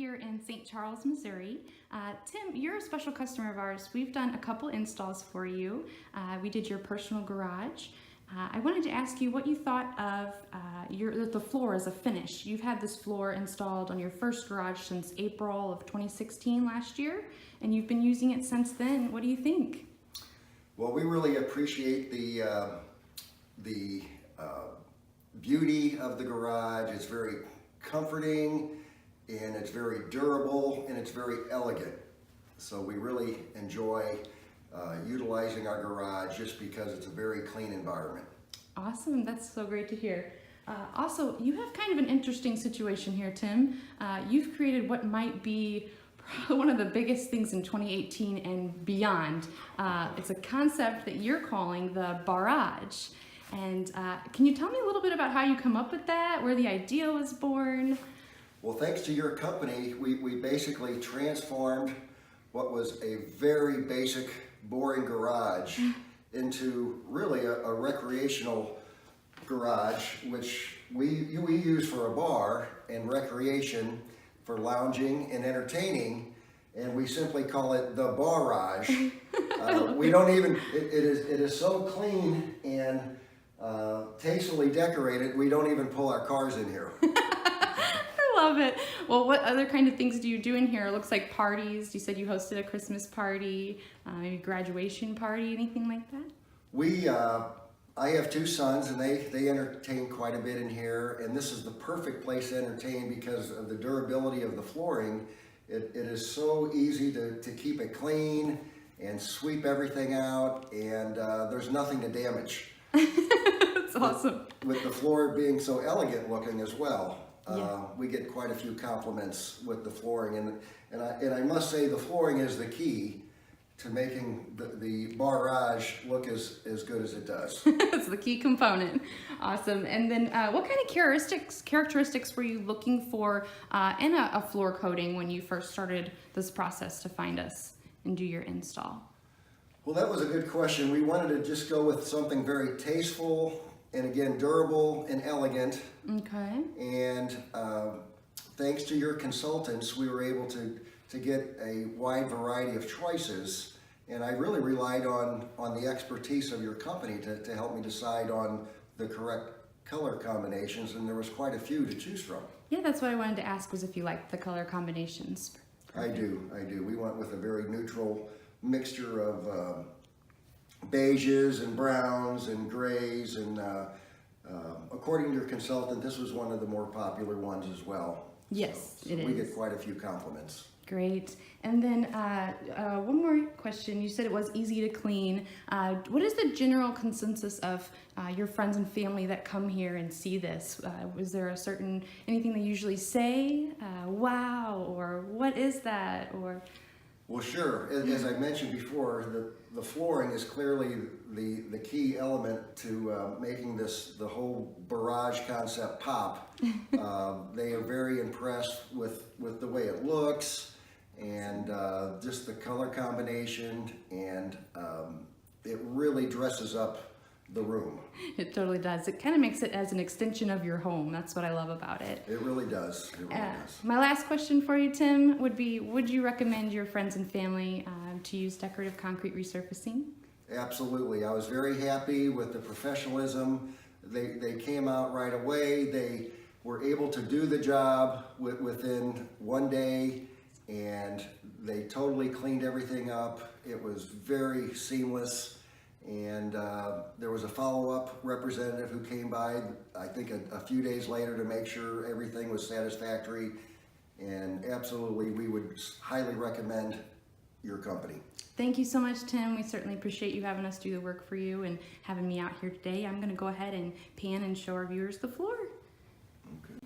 here in St. Charles, Missouri. Tim, you're a special customer of ours. We've done a couple installs for you. We did your personal garage. I wanted to ask you what you thought of the floor as a finish. You've had this floor installed on your first garage since April of 2016 last year, and you've been using it since then. What do you think? Well, we really appreciate the beauty of the garage. It's very comforting, and it's very durable, and it's very elegant. So we really enjoy utilizing our garage just because it's a very clean environment. Awesome, that's so great to hear. Also, you have kind of an interesting situation here, Tim. You've created what might be one of the biggest things in 2018 and beyond. It's a concept that you're calling the Barage. And can you tell me a little bit about how you come up with that, where the idea was born? Well, thanks to your company, we basically transformed what was a very basic, boring garage into really a recreational garage, which we use for a bar and recreation for lounging and entertaining, and we simply call it the Barage. We don't even, it is so clean and tastefully decorated, we don't even pull our cars in here. I love it. Well, what other kind of things do you do in here? It looks like parties. You said you hosted a Christmas party, maybe graduation party, anything like that? I have two sons, and they entertain quite a bit in here, and this is the perfect place to entertain because of the durability of the flooring. It is so easy to keep it clean and sweep everything out, and there's nothing to damage. That's awesome. With the floor being so elegant looking as well. Yeah. We get quite a few compliments with the flooring, and I must say the flooring is the key to making the Barage look as good as it does. That's the key component. Awesome. And then what kind of characteristics were you looking for in a floor coating when you first started this process to find us and do your install? Well, that was a good question. We wanted to just go with something very tasteful and, again, durable and elegant. Okay. And thanks to your consultants, we were able to get a wide variety of choices, and I really relied on the expertise of your company to help me decide on the correct color combinations, and there was quite a few to choose from. Yeah, that's what I wanted to ask, was if you liked the color combinations. Perfect. I do. We went with a very neutral mixture of beiges and browns and grays, and according to your consultant, this was one of the more popular ones as well. Yes, so it is. We get quite a few compliments. Great. And then one more question. You said it was easy to clean. What is the general consensus of your friends and family that come here and see this? Was there anything they usually say? Wow, or what is that? Or well, sure. As I mentioned before, the flooring is clearly the key element to making the whole Barage concept pop. They are very impressed with the way it looks, and just the color combination, and it really dresses up the room. It totally does. It kind of makes it as an extension of your home. That's what I love about it. It really does. It really does. My last question for you, Tim, would be, would you recommend your friends and family to use decorative concrete resurfacing? Absolutely. I was very happy with the professionalism. They came out right away. They were able to do the job within one day, and they totally cleaned everything up. It was very seamless, and there was a follow-up representative who came by, I think a few days later, to make sure everything was satisfactory, and absolutely we would highly recommend your company. Thank you so much, Tim. We certainly appreciate you having us do the work for you and having me out here today. I'm going to go ahead and pan and show our viewers the floor. Okay.